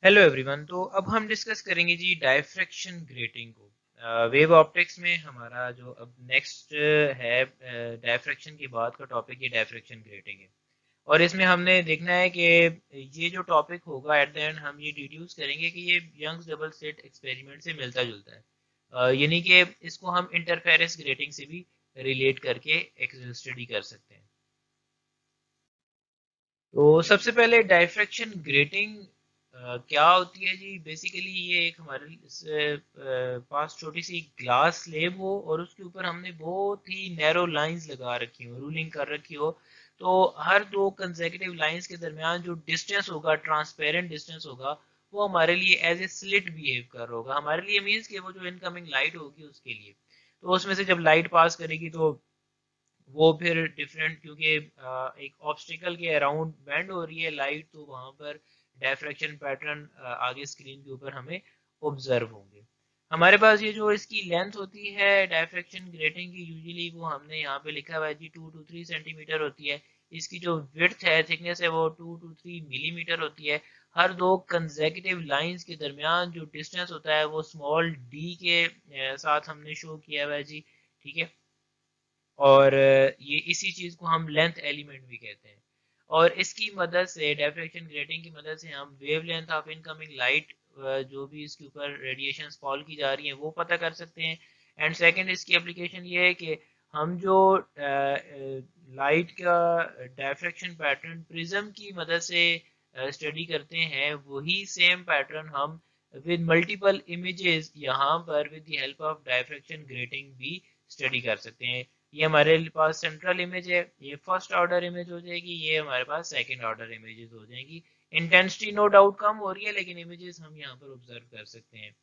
Hello everyone. तो अब हम डिस्कस करेंगे जी डायफ्रैक्शन ग्रेटिंग को। वेव ऑप्टिक्स में हमारा जो अब नेक्स्ट है डायफ्रैक्शन के बाद का टॉपिक ये डायफ्रैक्शन ग्रेटिंग है। और इसमें हमने देखना है कि ये जो टॉपिक होगा एट द एंड हम ये डिड्यूस करेंगे कि ये यंग्स डबल स्लिट एक्सपेरिमेंट से मिलता जुलता है। यानी कि इसको हम इंटरफेरेंस ग्रेटिंग से भी रिलेट करके स्टडी कर सकते हैं। तो सबसे पहले डायफ्रैक्शन ग्रेटिंग क्या होती है जी। बेसिकली ये एक हमारे पास छोटी सी ग्लास स्लेब हो और उसके ऊपर हमने बहुत ही नैरो लाइंस लगा रखी हो, रूलिंग कर रखी हो। तो हर दो कंसेक्यूटिव लाइंस के दरमियान जो डिस्टेंस होगा, ट्रांसपेरेंट डिस्टेंस होगा, वो हमारे लिए एज ए स्लिट बिहेव कर रहा होगा। हमारे लिए मीन्स कि वो जो इनकमिंग लाइट होगी उसके लिए, तो उसमें से जब लाइट पास करेगी तो वो फिर डिफरेंट, क्योंकि एक ऑब्स्टिकल के अराउंड बेंड हो रही है लाइट, तो वहां पर डायफ्रैक्शन पैटर्न आगे स्क्रीन के ऊपर हमें ऑब्जर्व होंगे। हमारे पास ये जो इसकी लेंथ होती है डायफ्रैक्शन ग्रेटिंग की, यूजुअली वो हमने यहाँ पे लिखा हुआ है जी 2 to 3 सेंटीमीटर होती है। इसकी जो विड्थ है, थिकनेस है, वो 2 to 3 मिलीमीटर होती है। हर दो कंसेक्यूटिव लाइंस के दरमियान जो डिस्टेंस होता है वो स्मॉल डी के साथ हमने शो किया हुआ है जी। ठीक है। और ये इसी चीज को हम लेंथ एलिमेंट भी कहते हैं। और इसकी मदद से, डायफ्रैक्शन ग्रेटिंग की मदद से, हम वेवलेंथ ऑफ इनकमिंग लाइट, जो भी इसके ऊपर रेडिएशंस फॉल की जा रही हैं, वो पता कर सकते हैं। एंड सेकंड, इसकी एप्लीकेशन ये है कि हम जो लाइट का डायफ्रैक्शन पैटर्न प्रिज्म की मदद से स्टडी करते हैं, वही सेम पैटर्न हम विद मल्टीपल इमेजेस यहाँ पर with the help of diffraction grating भी स्टडी कर सकते हैं। ये हमारे पास सेंट्रल इमेज है, ये फर्स्ट ऑर्डर इमेज हो जाएगी, ये हमारे पास सेकंड ऑर्डर इमेजेस हो जाएंगी। इंटेंसिटी नो डाउट कम हो रही है, लेकिन इमेजेस हम यहाँ पर ऑब्जर्व कर सकते हैं।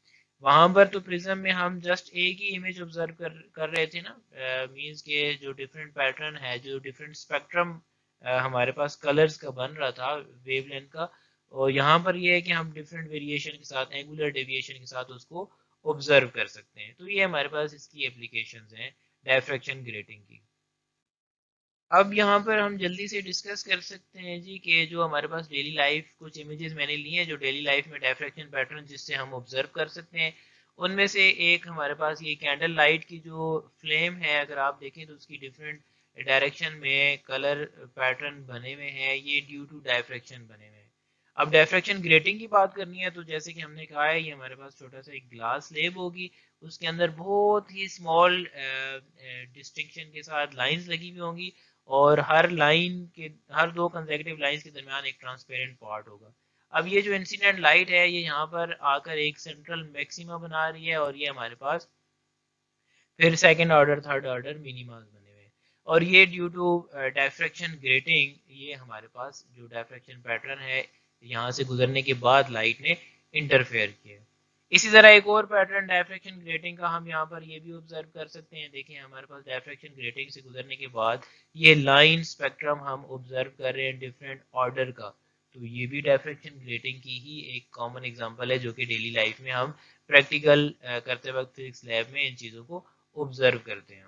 वहां पर तो प्रिज्म में हम जस्ट एक ही इमेज ऑब्जर्व कर रहे थे ना। मींस के जो डिफरेंट पैटर्न है, जो डिफरेंट स्पेक्ट्रम हमारे पास कलर्स का बन रहा था वेवलेंथ का, और यहाँ पर ये है कि हम डिफरेंट वेरिएशन के साथ, एंगुलर डेविएशन के साथ उसको ऑब्जर्व कर सकते हैं। तो ये हमारे पास इसकी एप्लीकेशंस हैं डायफ्रैक्शन ग्रेटिंग की। अब यहाँ पर हम जल्दी से डिस्कस कर सकते हैं जी कि जो हमारे पास डेली लाइफ कुछ इमेजेस मैंने लिए हैं जो डेली लाइफ में डायफ्रैक्शन पैटर्न जिससे हम ऑब्जर्व कर सकते हैं। उनमें से एक हमारे पास ये कैंडल लाइट की जो फ्लेम है, अगर आप देखें तो उसकी डिफरेंट डायरेक्शन में कलर पैटर्न बने हुए हैं, ये ड्यू टू डायफ्रैक्शन बने हुए हैं। अब डायफ्रैक्शन ग्रेटिंग की बात करनी है तो जैसे कि हमने कहा है, ये हमारे पास छोटा सा एक ग्लास स्लेब होगी, उसके अंदर बहुत ही स्मॉल डिस्टिंक्शन के साथ लाइंस लगी हुई होंगी, और हर लाइन के, हर दो कंसेक्यूटिव लाइंस के दरमियान एक ट्रांसपेरेंट पार्ट होगा। अब ये जो इंसिडेंट लाइट है, ये यहाँ पर आकर एक सेंट्रल मैक्सिमा बना रही है, और ये हमारे पास फिर सेकंड ऑर्डर, थर्ड ऑर्डर मिनिमास बने हुए हैं। और ये ड्यू टू डायफ्रैक्शन ग्रेटिंग, ये हमारे पास जो डायफ्रैक्शन पैटर्न है, यहाँ से गुजरने के बाद लाइट ने इंटरफेयर किया। इसी तरह एक और पैटर्न डायफ्रैक्शन ग्रेटिंग का हम यहाँ पर ये भी ऑब्जर्व कर सकते हैं। देखिए हमारे पास डायफ्रैक्शन ग्रेटिंग से गुजरने के बाद ये लाइन स्पेक्ट्रम हम ऑब्जर्व कर रहे हैं डिफरेंट ऑर्डर का। तो ये भी डायफ्रैक्शन ग्रेटिंग की ही एक कॉमन एग्जांपल है, जो कि डेली लाइफ में हम प्रैक्टिकल करते वक्त फिजिक्स लैब में इन चीज़ों को ऑब्जर्व करते हैं।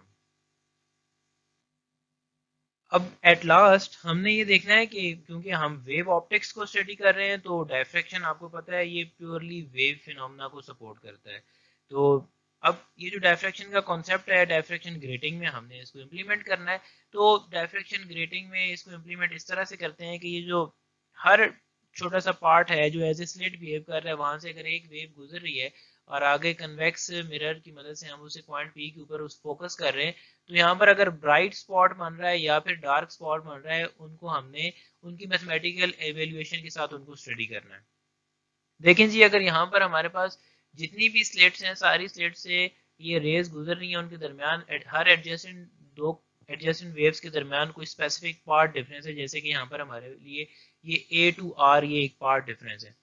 अब एट लास्ट हमने ये देखना है कि क्योंकि हम वेव ऑप्टिक्स को स्टडी कर रहे हैं, तो डायफ्रैक्शन आपको पता है ये प्योरली वेव फिनोमेना को सपोर्ट करता है। तो अब ये जो डायफ्रैक्शन का कॉन्सेप्ट है, डायफ्रैक्शन ग्रेटिंग में हमने इसको इम्प्लीमेंट करना है। तो डायफ्रैक्शन ग्रेटिंग में इसको इम्प्लीमेंट इस तरह से करते हैं कि ये जो हर छोटा सा पार्ट है जो एज ए स्लिट बिहेव कर रहा है, वहां से अगर एक वेव गुजर रही है और आगे कन्वेक्स मिरर की मदद से हम उसे पॉइंट पी के ऊपर उस फोकस कर रहे हैं, तो यहाँ पर अगर ब्राइट स्पॉट बन रहा है या फिर डार्क स्पॉट बन रहा है, उनको हमने उनकी मैथमेटिकल एवेल्युएशन के साथ उनको स्टडी करना है। देखें जी, अगर यहाँ पर हमारे पास जितनी भी स्लेट्स हैं, सारी स्लेट से ये रेज गुजर रही हैं, उनके दरमियान हर एडजेसेंट दो एडजेसेंट वेव्स के दरमियान कोई स्पेसिफिक पार्ट डिफरेंस है। जैसे कि यहाँ पर हमारे लिए ये ए टू आर, ये एक पार्ट डिफरेंस है।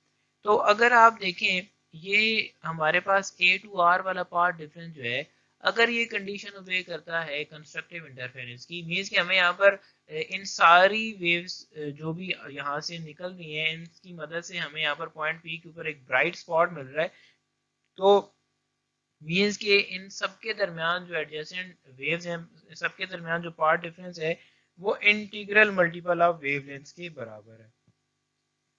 तो अगर आप देखें, ये हमारे पास ए टू आर वाला पार्ट डिफरेंस जो है, अगर ये कंडीशन ओबे करता है कंस्ट्रक्टिव इंटरफेरेंस की, मीन्स कि हमें यहाँ पर इन सारी वेव्स जो भी यहाँ से निकल रही हैं, इनकी मदद से हमें यहाँ पर पॉइंट पी के ऊपर एक ब्राइट स्पॉट मिल रहा है। तो मीन्स के इन सबके दरमियान जो एडजेसेंट वेव्स हैं, सबके दरमियान जो पार्ट डिफरेंस है, वो इंटीग्रल मल्टीपल ऑफ वेवलेंथ्स के बराबर है।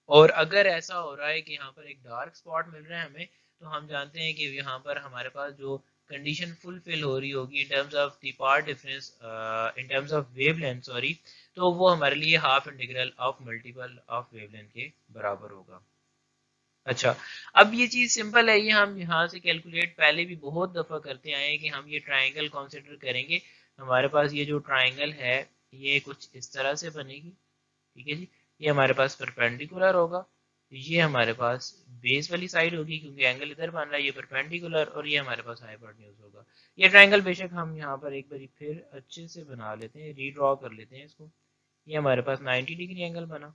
और अगर ऐसा हो रहा है कि यहाँ पर एक डार्क स्पॉट मिल रहा है हमें, तो हम जानते हैं कि यहाँ पर हमारे पास जो कंडीशन फुलफिल हो रही होगी in terms of the path difference, in terms of wavelength sorry, तो वो हमारे लिए half integral of multiple of wavelength के बराबर होगा। अच्छा, अब ये चीज सिंपल है, ये हम यहाँ से कैलकुलेट पहले भी बहुत दफा करते आए हैं कि हम ये ट्राइंगल कंसिडर करेंगे। हमारे पास ये जो ट्राइंगल है ये कुछ इस तरह से बनेगी, ठीक है जी। ये हमारे पास परपेंडिकुलर होगा, ये हमारे पास बेस वाली साइड होगी क्योंकि एंगल इधर बन रहा है, ये परपेंडिकुलर, और ये हमारे पास हाइपोटेन्यूज होगा। ये ट्राइंगल बेशक हम यहाँ पर एक बार फिर अच्छे से बना लेते हैं, रीड्रॉ कर लेते हैं इसको। ये हमारे पास 90 डिग्री एंगल बना,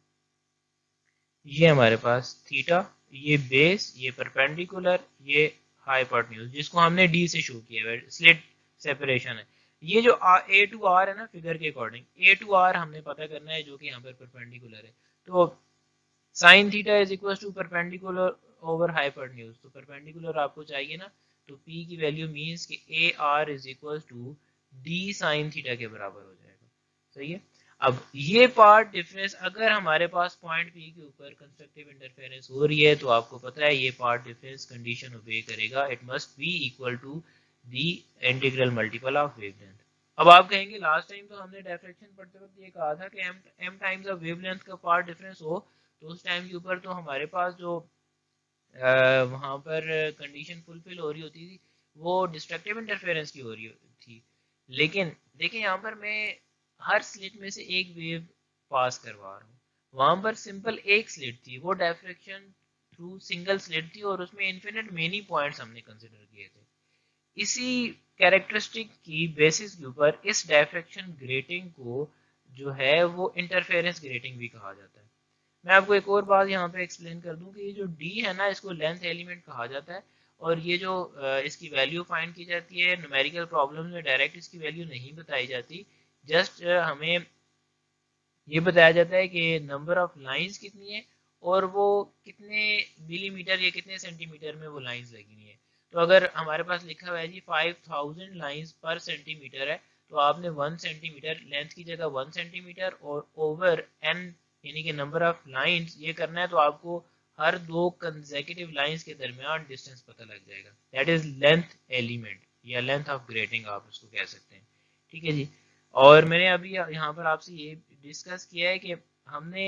ये हमारे पास थीटा, ये बेस, ये परपेंडिकुलर, ये हाइपोटेन्यूज जिसको हमने डी से शो किया है, स्लिट सेपरेशन है। ये जो ए टू आर है ना फिगर के अकॉर्डिंग, ए टू आर हमने पता करना है जो कि यहाँ पर परपेंडिकुलर है। तो sine theta is equal to perpendicular over hypotenuse, तो परपेंडिकुलर आपको चाहिए ना, तो पी की वैल्यू मींस कि A R is equal to D sine theta के बराबर हो जाएगा। सही है। अब ये पार्ट डिफरेंस अगर हमारे पास पॉइंट पी के ऊपर कंस्ट्रक्टिव इंटरफेरेंस हो रही है तो आपको पता है ये पार्ट डिफरेंस कंडीशन ओबे करेगा, it must be equal to the integral multiple of wavelength. अब आप कहेंगे लास्ट टाइम तो हमने डायफ्रेक्शन पढ़ते वक्त ये कहा था कि एम टाइम्स ऑफ वेवलेंथ का पार्ट डिफरेंस हो, तो उस टाइम के ऊपर तो हमारे पास जो वहां पर कंडीशन फुलफिल हो रही होती थी वो डिस्ट्रक्टिव इंटरफेरेंस की हो रही थी। लेकिन देखिए यहाँ पर मैं हर स्लिट में से एक वेव पास करवा रहा हूँ, वहां पर सिंपल एक स्लिट थी, वो डायफ्रेक्शन थ्रू सिंगल स्लिट थी और उसमें इन्फिनिट मेनी पॉइंट्स हमने कंसिडर किए थे। इसी कैरेक्टरिस्टिक की बेसिस के ऊपर इस डायफ्रेक्शन ग्रेटिंग को जो है वो इंटरफेरेंस ग्रेटिंग भी कहा जाता है। मैं आपको एक और बात यहाँ पे एक्सप्लेन कर दूं कि ये जो डी है ना इसको लेंथ एलिमेंट कहा जाता है, और ये जो इसकी वैल्यू फाइंड की जाती है न्यूमेरिकल प्रॉब्लम्स में डायरेक्ट इसकी वैल्यू नहीं बताई जाती, जस्ट हमें ये बताया जाता है कि नंबर ऑफ लाइंस कितनी है और वो कितने मिलीमीटर या कितने सेंटीमीटर में वो लाइंस लगी है। तो अगर हमारे पास लिखा हुआ है जी 5000 लाइंस पर सेंटीमीटर है, तो आपने 1 सेंटीमीटर लेंथ की जगह 1 सेंटीमीटर और ओवर एन यानी कि नंबर ऑफ लाइंस ये करना है, तो आपको हर दो कंसेक्यूटिव लाइंस के दरमियान डिस्टेंस पता लग जाएगा। दैट इज लेंथ एलिमेंट या लेंथ ऑफ ग्रेटिंग आप उसको कह सकते हैं, ठीक है जी। और मैंने अभी यहाँ पर आपसे ये डिस्कस किया है कि हमने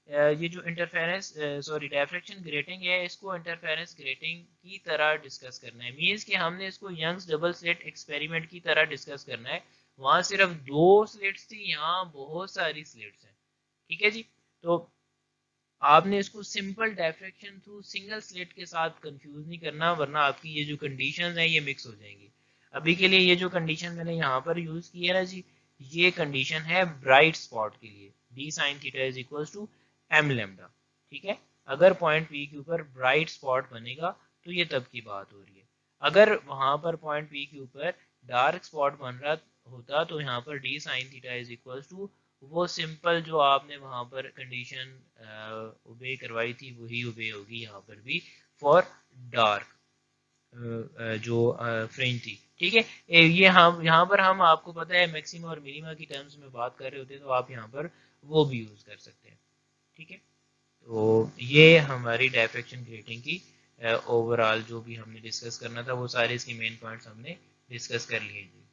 ये जो इंटरफेरेंस सॉरी डायफ्रेक्शन ग्रेटिंग है इसको इंटरफेरेंस ग्रेटिंग की तरह डिस्कस करना है, मींस कि हमने इसको यंग्स डबल स्लिट एक्सपेरिमेंट की तरह डिस्कस करना है। वहां सिर्फ 2 स्लिट्स थी, यहाँ बहुत सारी स्लिट्स हैं, ठीक है जी। तो आपने इसको simple diffraction through single slit के साथ कंफ्यूज नहीं करना, वरना आपकी ये जो कंडीशंस हैं ये मिक्स हो जाएंगी। अभी के लिए ये जो कंडीशन मैंने यहाँ पर यूज की है ना जी, ये कंडीशन है ब्राइट स्पॉट के लिए, D sine theta is equal to M lambda, ठीक है। अगर पॉइंट पी के ऊपर ब्राइट स्पॉट बनेगा तो ये तब की बात हो रही है। अगर वहां पर पॉइंट पी के ऊपर डार्क स्पॉट बन रहा होता तो यहाँ पर D sine theta is equal to वो सिंपल जो आपने वहां पर कंडीशन ओबे करवाई थी वही ओबे होगी यहाँ पर भी फॉर डार्क जो फ्रिंज थी, ठीक है। ये हम यहाँ पर हम आपको पता है मैक्सिमा और मिनिमा की टर्म्स में बात कर रहे होते हैं, तो आप यहाँ पर वो भी यूज कर सकते हैं, ठीक है। तो ये हमारी डायफ्रेक्शन ग्रेटिंग की ओवरऑल जो भी हमने डिस्कस करना था वो सारे इसके मेन पॉइंट्स हमने डिस्कस कर लिए जी।